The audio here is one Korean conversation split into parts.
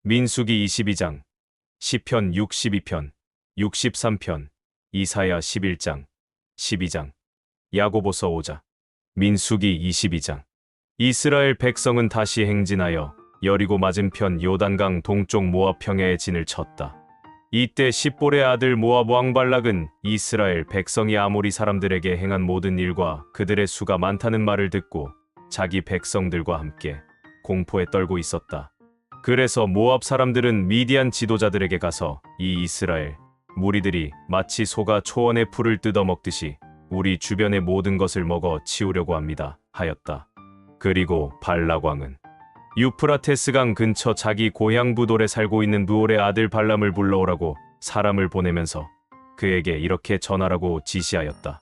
민수기 22장, 시편 62편, 63편, 이사야 11장, 12장, 야고보서 5장. 민수기 22장. 이스라엘 백성은 다시 행진하여 여리고 맞은편 요단강 동쪽 모압 평야에 진을 쳤다. 이때 십볼의 아들 모압 왕 발락은 이스라엘 백성이 아모리 사람들에게 행한 모든 일과 그들의 수가 많다는 말을 듣고 자기 백성들과 함께 공포에 떨고 있었다. 그래서 모압 사람들은 미디안 지도자들에게 가서 이 이스라엘 무리들이 마치 소가 초원의 풀을 뜯어먹듯이 우리 주변의 모든 것을 먹어 치우려고 합니다 하였다. 그리고 발락 왕은 유프라테스강 근처 자기 고향 부돌에 살고 있는 부올의 아들 발람을 불러오라고 사람을 보내면서 그에게 이렇게 전하라고 지시하였다.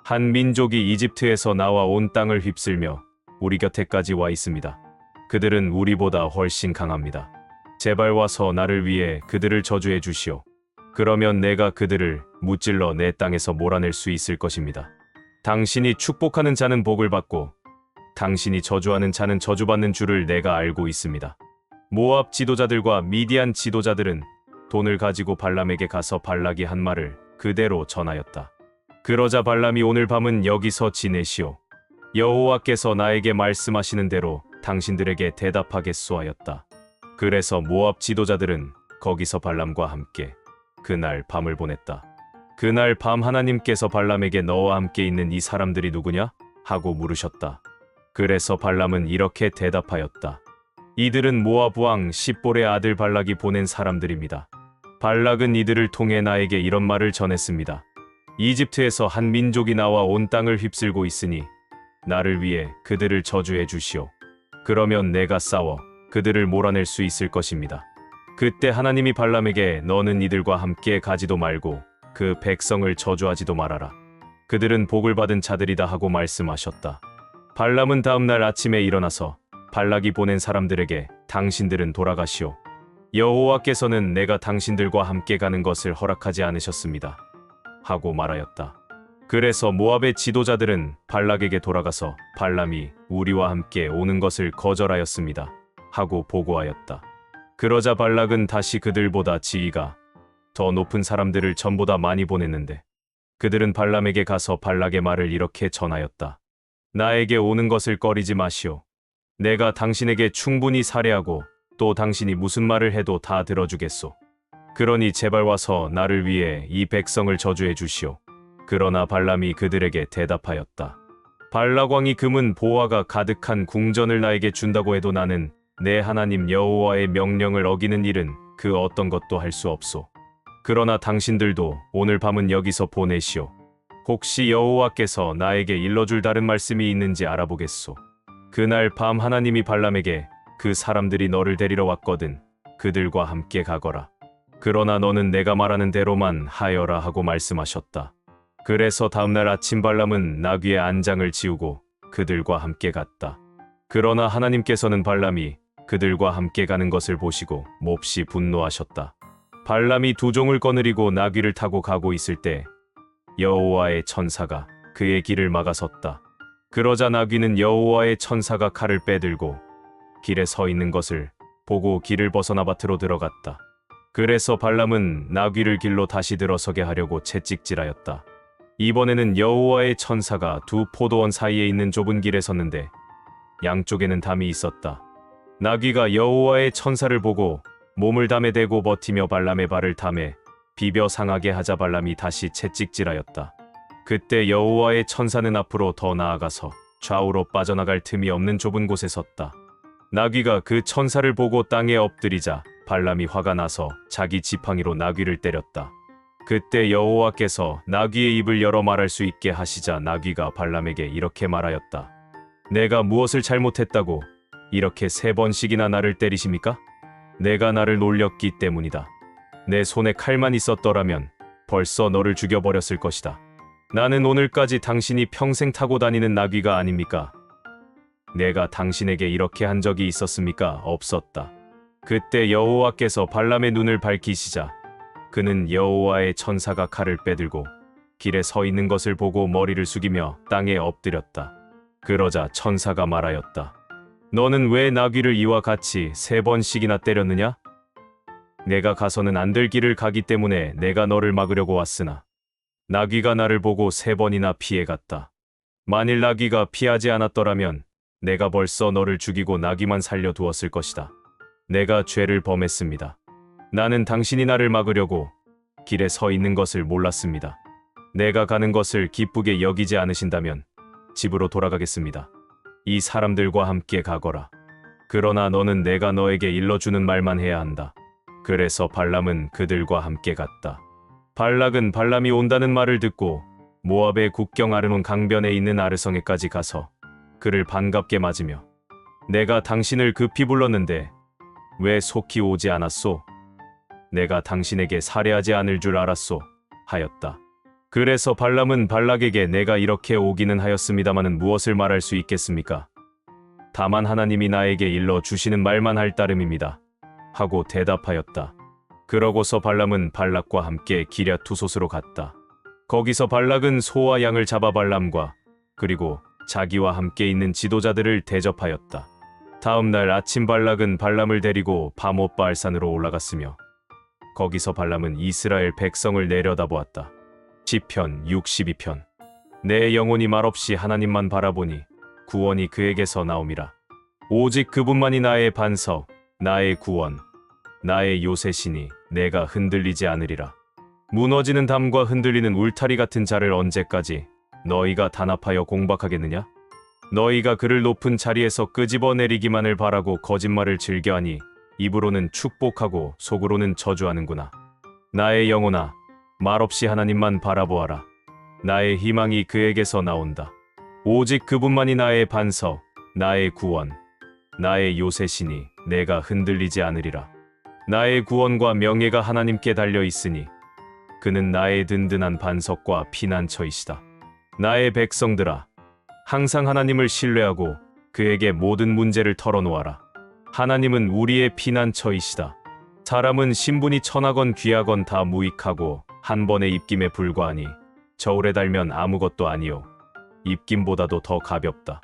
한 민족이 이집트에서 나와 온 땅을 휩쓸며 우리 곁에까지 와 있습니다. 그들은 우리보다 훨씬 강합니다. 제발 와서 나를 위해 그들을 저주해 주시오. 그러면 내가 그들을 무찔러 내 땅에서 몰아낼 수 있을 것입니다. 당신이 축복하는 자는 복을 받고 당신이 저주하는 자는 저주받는 줄을 내가 알고 있습니다. 모압 지도자들과 미디안 지도자들은 돈을 가지고 발람에게 가서 발락이 한 말을 그대로 전하였다. 그러자 발람이 오늘 밤은 여기서 지내시오. 여호와께서 나에게 말씀하시는 대로 당신들에게 대답하겠소 하였다. 그래서 모압 지도자들은 거기서 발람과 함께 그날 밤을 보냈다. 그날 밤 하나님께서 발람에게 너와 함께 있는 이 사람들이 누구냐? 하고 물으셨다. 그래서 발람은 이렇게 대답하였다. 이들은 모압 왕 십볼의 아들 발락이 보낸 사람들입니다. 발락은 이들을 통해 나에게 이런 말을 전했습니다. 이집트에서 한 민족이 나와 온 땅을 휩쓸고 있으니 나를 위해 그들을 저주해 주시오. 그러면 내가 싸워 그들을 몰아낼 수 있을 것입니다. 그때 하나님이 발람에게 너는 이들과 함께 가지도 말고 그 백성을 저주하지도 말아라. 그들은 복을 받은 자들이다 하고 말씀하셨다. 발람은 다음날 아침에 일어나서 발락이 보낸 사람들에게 당신들은 돌아가시오. 여호와께서는 내가 당신들과 함께 가는 것을 허락하지 않으셨습니다. 하고 말하였다. 그래서 모압의 지도자들은 발락에게 돌아가서 발람이 우리와 함께 오는 것을 거절하였습니다. 하고 보고하였다. 그러자 발락은 다시 그들보다 지위가 더 높은 사람들을 전보다 많이 보냈는데 그들은 발람에게 가서 발락의 말을 이렇게 전하였다. 나에게 오는 것을 꺼리지 마시오. 내가 당신에게 충분히 살해하고 또 당신이 무슨 말을 해도 다 들어주겠소. 그러니 제발 와서 나를 위해 이 백성을 저주해 주시오. 그러나 발람이 그들에게 대답하였다. 발락 왕이 금은 보화가 가득한 궁전을 나에게 준다고 해도 나는 내 하나님 여호와의 명령을 어기는 일은 그 어떤 것도 할 수 없소. 그러나 당신들도 오늘 밤은 여기서 보내시오. 혹시 여호와께서 나에게 일러줄 다른 말씀이 있는지 알아보겠소. 그날 밤 하나님이 발람에게 그 사람들이 너를 데리러 왔거든 그들과 함께 가거라. 그러나 너는 내가 말하는 대로만 하여라 하고 말씀하셨다. 그래서 다음날 아침 발람은 나귀의 안장을 지우고 그들과 함께 갔다. 그러나 하나님께서는 발람이 그들과 함께 가는 것을 보시고 몹시 분노하셨다. 발람이 두 종을 거느리고 나귀를 타고 가고 있을 때 여호와의 천사가 그의 길을 막아섰다. 그러자 나귀는 여호와의 천사가 칼을 빼들고 길에 서 있는 것을 보고 길을 벗어나 밭으로 들어갔다. 그래서 발람은 나귀를 길로 다시 들어서게 하려고 채찍질하였다. 이번에는 여호와의 천사가 두 포도원 사이에 있는 좁은 길에 섰는데 양쪽에는 담이 있었다. 나귀가 여호와의 천사를 보고 몸을 담에 대고 버티며 발람의 발을 담에 비벼 상하게 하자 발람이 다시 채찍질하였다. 그때 여호와의 천사는 앞으로 더 나아가서 좌우로 빠져나갈 틈이 없는 좁은 곳에 섰다. 나귀가 그 천사를 보고 땅에 엎드리자 발람이 화가 나서 자기 지팡이로 나귀를 때렸다. 그때 여호와께서 나귀의 입을 열어 말할 수 있게 하시자 나귀가 발람에게 이렇게 말하였다. 내가 무엇을 잘못했다고 이렇게 3번씩이나 나를 때리십니까? 내가 나를 놀렸기 때문이다. 내 손에 칼만 있었더라면 벌써 너를 죽여버렸을 것이다. 나는 오늘까지 당신이 평생 타고 다니는 나귀가 아닙니까? 내가 당신에게 이렇게 한 적이 있었습니까? 없었다. 그때 여호와께서 발람의 눈을 밝히시자 그는 여호와의 천사가 칼을 빼들고 길에 서 있는 것을 보고 머리를 숙이며 땅에 엎드렸다. 그러자 천사가 말하였다. 너는 왜 나귀를 이와 같이 3번씩이나 때렸느냐? 내가 가서는 안 될 길을 가기 때문에 내가 너를 막으려고 왔으나 나귀가 나를 보고 3번이나 피해갔다. 만일 나귀가 피하지 않았더라면 내가 벌써 너를 죽이고 나귀만 살려두었을 것이다. 내가 죄를 범했습니다. 나는 당신이 나를 막으려고 길에 서 있는 것을 몰랐습니다. 내가 가는 것을 기쁘게 여기지 않으신다면 집으로 돌아가겠습니다. 이 사람들과 함께 가거라. 그러나 너는 내가 너에게 일러주는 말만 해야 한다. 그래서 발람은 그들과 함께 갔다. 발락은 발람이 온다는 말을 듣고 모압의 국경 아르논 강변에 있는 아르성에까지 가서 그를 반갑게 맞으며 내가 당신을 급히 불렀는데 왜 속히 오지 않았소? 내가 당신에게 살해하지 않을 줄 알았소? 하였다. 그래서 발람은 발락에게 내가 이렇게 오기는 하였습니다마는 무엇을 말할 수 있겠습니까? 다만 하나님이 나에게 일러 주시는 말만 할 따름입니다. 하고 대답하였다. 그러고서 발람은 발락과 함께 기랴투솥으로 갔다. 거기서 발락은 소와 양을 잡아 발람과 그리고 자기와 함께 있는 지도자들을 대접하였다. 다음 날 아침 발락은 발람을 데리고 바못 바알산으로 올라갔으며 거기서 발람은 이스라엘 백성을 내려다보았다. 시편 62편. 내 영혼이 말없이 하나님만 바라보니 구원이 그에게서 나옴이라. 오직 그분만이 나의 반석, 나의 구원, 나의 요새시니 내가 흔들리지 않으리라. 무너지는 담과 흔들리는 울타리 같은 자를 언제까지 너희가 단합하여 공박하겠느냐? 너희가 그를 높은 자리에서 끄집어내리기만을 바라고 거짓말을 즐겨하니 입으로는 축복하고 속으로는 저주하는구나. 나의 영혼아, 말없이 하나님만 바라보아라. 나의 희망이 그에게서 나온다. 오직 그분만이 나의 반석, 나의 구원, 나의 요새시니 내가 흔들리지 않으리라. 나의 구원과 명예가 하나님께 달려 있으니 그는 나의 든든한 반석과 피난처이시다. 나의 백성들아, 항상 하나님을 신뢰하고 그에게 모든 문제를 털어놓아라. 하나님은 우리의 피난처이시다. 사람은 신분이 천하건 귀하건 다 무익하고 한 번의 입김에 불과하니 저울에 달면 아무것도 아니요 입김보다도 더 가볍다.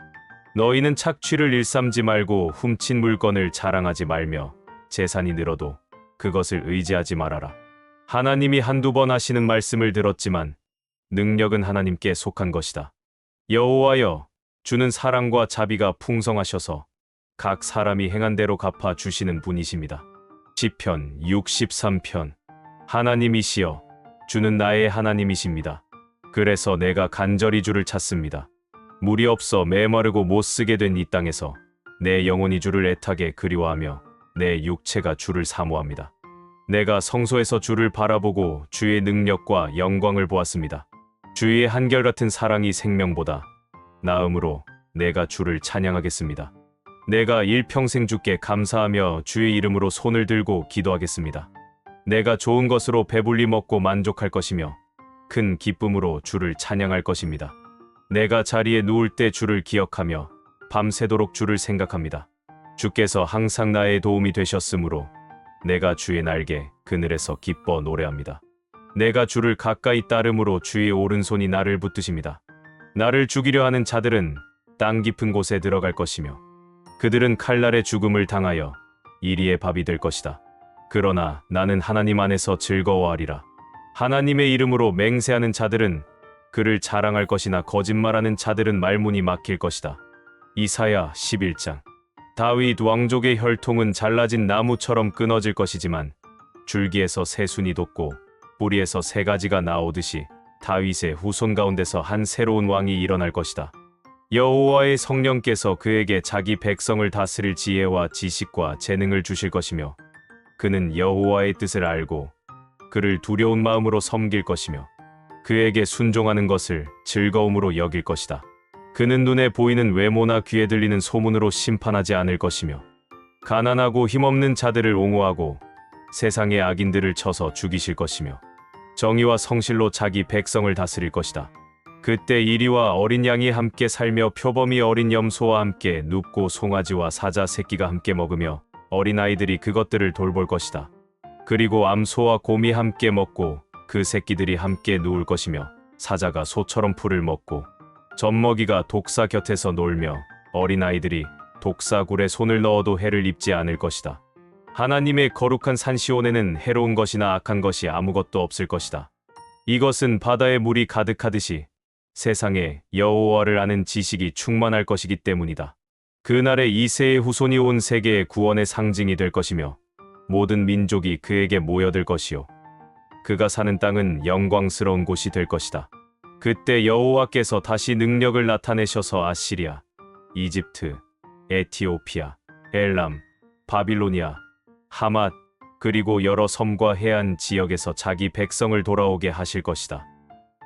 너희는 착취를 일삼지 말고 훔친 물건을 자랑하지 말며 재산이 늘어도 그것을 의지하지 말아라. 하나님이 한두 번 하시는 말씀을 들었지만 능력은 하나님께 속한 것이다. 여호와여, 주는 사랑과 자비가 풍성하셔서 각 사람이 행한 대로 갚아 주시는 분이십니다. 시편 63편. 하나님이시여, 주는 나의 하나님이십니다. 그래서 내가 간절히 주를 찾습니다. 물이 없어 메마르고 못쓰게 된 이 땅에서 내 영혼이 주를 애타게 그리워하며 내 육체가 주를 사모합니다. 내가 성소에서 주를 바라보고 주의 능력과 영광을 보았습니다. 주의 한결같은 사랑이 생명보다 나음으로 내가 주를 찬양하겠습니다. 내가 일평생 주께 감사하며 주의 이름으로 손을 들고 기도하겠습니다. 내가 좋은 것으로 배불리 먹고 만족할 것이며 큰 기쁨으로 주를 찬양할 것입니다. 내가 자리에 누울 때 주를 기억하며 밤새도록 주를 생각합니다. 주께서 항상 나의 도움이 되셨으므로 내가 주의 날개 그늘에서 기뻐 노래합니다. 내가 주를 가까이 따름으로 주의 오른손이 나를 붙드십니다. 나를 죽이려 하는 자들은 땅 깊은 곳에 들어갈 것이며 그들은 칼날의 죽음을 당하여 이리의 밥이 될 것이다. 그러나 나는 하나님 안에서 즐거워하리라. 하나님의 이름으로 맹세하는 자들은 그를 자랑할 것이나 거짓말하는 자들은 말문이 막힐 것이다. 이사야 11장. 다윗 왕족의 혈통은 잘라진 나무처럼 끊어질 것이지만 줄기에서 새순이 돋고 뿌리에서 새 가지가 나오듯이 다윗의 후손 가운데서 한 새로운 왕이 일어날 것이다. 여호와의 성령께서 그에게 자기 백성을 다스릴 지혜와 지식과 재능을 주실 것이며 그는 여호와의 뜻을 알고 그를 두려운 마음으로 섬길 것이며 그에게 순종하는 것을 즐거움으로 여길 것이다. 그는 눈에 보이는 외모나 귀에 들리는 소문으로 심판하지 않을 것이며 가난하고 힘없는 자들을 옹호하고 세상의 악인들을 쳐서 죽이실 것이며 정의와 성실로 자기 백성을 다스릴 것이다. 그때 이리와 어린 양이 함께 살며 표범이 어린 염소와 함께 눕고 송아지와 사자 새끼가 함께 먹으며 어린아이들이 그것들을 돌볼 것이다. 그리고 암소와 곰이 함께 먹고 그 새끼들이 함께 누울 것이며 사자가 소처럼 풀을 먹고 젖먹이가 독사 곁에서 놀며 어린아이들이 독사굴에 손을 넣어도 해를 입지 않을 것이다. 하나님의 거룩한 산시온에는 해로운 것이나 악한 것이 아무것도 없을 것이다. 이것은 바다에 물이 가득하듯이 세상에 여호와를 아는 지식이 충만할 것이기 때문이다. 그날에 이새의 후손이 온 세계의 구원의 상징이 될 것이며 모든 민족이 그에게 모여들 것이요. 그가 사는 땅은 영광스러운 곳이 될 것이다. 그때 여호와께서 다시 능력을 나타내셔서 아시리아, 이집트, 에티오피아, 엘람, 바빌로니아, 하맛, 그리고 여러 섬과 해안 지역에서 자기 백성을 돌아오게 하실 것이다.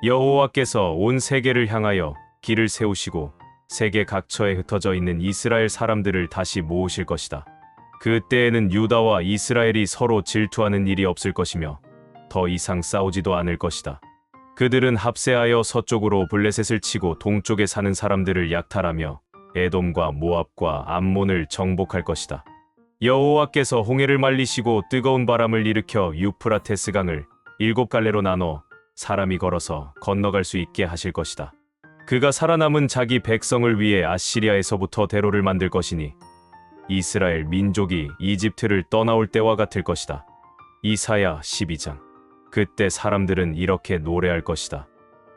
여호와께서 온 세계를 향하여 길을 세우시고 세계 각처에 흩어져 있는 이스라엘 사람들을 다시 모으실 것이다. 그때에는 유다와 이스라엘이 서로 질투하는 일이 없을 것이며 더 이상 싸우지도 않을 것이다. 그들은 합세하여 서쪽으로 블레셋을 치고 동쪽에 사는 사람들을 약탈하며 에돔과 모압과 암몬을 정복할 것이다. 여호와께서 홍해를 말리시고 뜨거운 바람을 일으켜 유프라테스 강을 7갈래로 나눠 사람이 걸어서 건너갈 수 있게 하실 것이다. 그가 살아남은 자기 백성을 위해 아시리아에서부터 대로를 만들 것이니 이스라엘 민족이 이집트를 떠나올 때와 같을 것이다. 이사야 12장. 그때 사람들은 이렇게 노래할 것이다.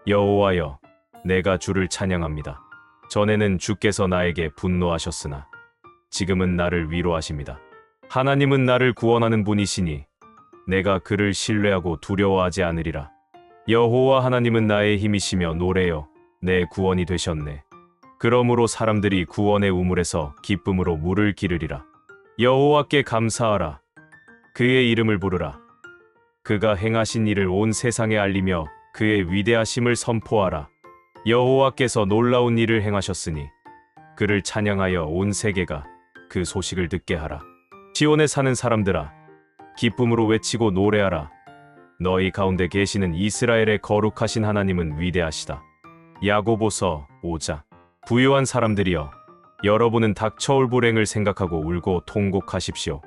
여호와여, 내가 주를 찬양합니다. 전에는 주께서 나에게 분노하셨으나 지금은 나를 위로하십니다. 하나님은 나를 구원하는 분이시니 내가 그를 신뢰하고 두려워하지 않으리라. 여호와 하나님은 나의 힘이시며 노래여 내 구원이 되셨네. 그러므로 사람들이 구원의 우물에서 기쁨으로 물을 기르리라. 여호와께 감사하라. 그의 이름을 부르라. 그가 행하신 일을 온 세상에 알리며 그의 위대하심을 선포하라. 여호와께서 놀라운 일을 행하셨으니 그를 찬양하여 온 세계가 그 소식을 듣게 하라. 시온에 사는 사람들아, 기쁨으로 외치고 노래하라. 너희 가운데 계시는 이스라엘의 거룩하신 하나님은 위대하시다. 야고보서 5장. 부유한 사람들이여, 여러분은 닥쳐올 불행을 생각하고 울고 통곡하십시오.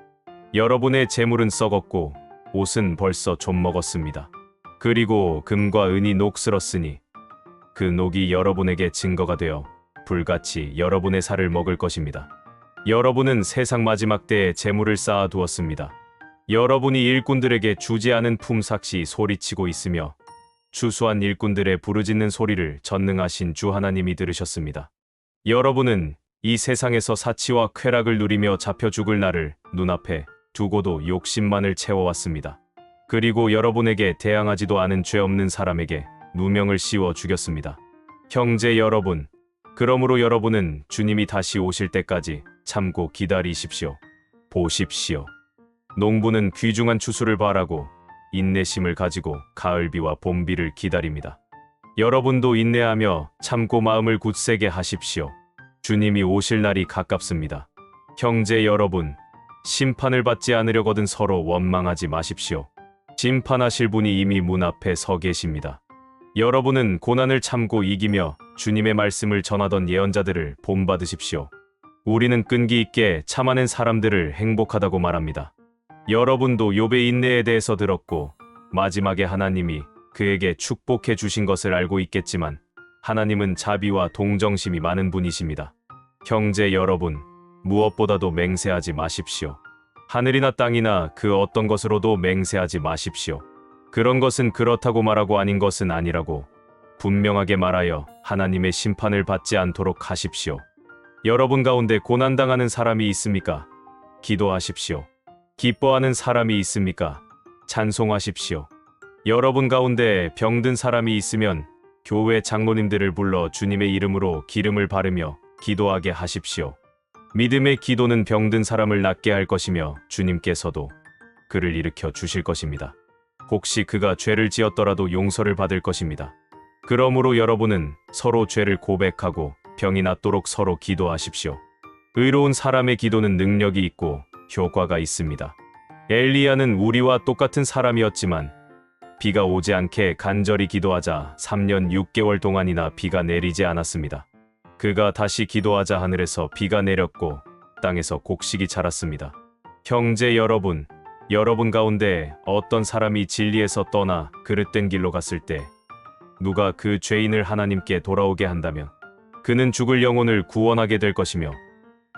여러분의 재물은 썩었고 옷은 벌써 좀 먹었습니다. 그리고 금과 은이 녹슬었으니 그 녹이 여러분에게 증거가 되어 불같이 여러분의 살을 먹을 것입니다. 여러분은 세상 마지막 때에 재물을 쌓아두었습니다. 여러분이 일꾼들에게 주지 않은 품삯이 소리치고 있으며 추수한 일꾼들의 부르짖는 소리를 전능하신 주 하나님이 들으셨습니다. 여러분은 이 세상에서 사치와 쾌락을 누리며 잡혀 죽을 날을 눈앞에 두고도 욕심만을 채워왔습니다. 그리고 여러분에게 대항하지도 않은 죄 없는 사람에게 누명을 씌워 죽였습니다. 형제 여러분, 그러므로 여러분은 주님이 다시 오실 때까지 참고 기다리십시오. 보십시오. 농부는 귀중한 추수를 바라고 인내심을 가지고 가을비와 봄비를 기다립니다. 여러분도 인내하며 참고 마음을 굳세게 하십시오. 주님이 오실 날이 가깝습니다. 형제 여러분, 심판을 받지 않으려거든 서로 원망하지 마십시오. 심판하실 분이 이미 문 앞에 서 계십니다. 여러분은 고난을 참고 이기며 주님의 말씀을 전하던 예언자들을 본받으십시오. 우리는 끈기 있게 참아낸 사람들을 행복하다고 말합니다. 여러분도 욥의 인내에 대해서 들었고 마지막에 하나님이 그에게 축복해 주신 것을 알고 있겠지만 하나님은 자비와 동정심이 많은 분이십니다. 형제 여러분, 무엇보다도 맹세하지 마십시오. 하늘이나 땅이나 그 어떤 것으로도 맹세하지 마십시오. 그런 것은 그렇다고 말하고 아닌 것은 아니라고 분명하게 말하여 하나님의 심판을 받지 않도록 하십시오. 여러분 가운데 고난당하는 사람이 있습니까? 기도하십시오. 기뻐하는 사람이 있습니까? 찬송하십시오. 여러분 가운데 병든 사람이 있으면 교회 장로님들을 불러 주님의 이름으로 기름을 바르며 기도하게 하십시오. 믿음의 기도는 병든 사람을 낫게 할 것이며 주님께서도 그를 일으켜 주실 것입니다. 혹시 그가 죄를 지었더라도 용서를 받을 것입니다. 그러므로 여러분은 서로 죄를 고백하고 병이 낫도록 서로 기도하십시오. 의로운 사람의 기도는 능력이 있고 효과가 있습니다. 엘리야는 우리와 똑같은 사람이었지만 비가 오지 않게 간절히 기도하자 3년 6개월 동안이나 비가 내리지 않았습니다. 그가 다시 기도하자 하늘에서 비가 내렸고 땅에서 곡식이 자랐습니다. 형제 여러분, 여러분 가운데 어떤 사람이 진리에서 떠나 그릇된 길로 갔을 때 누가 그 죄인을 하나님께 돌아오게 한다면 그는 죽을 영혼을 구원하게 될 것이며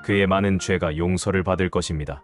그의 많은 죄가 용서를 받을 것입니다.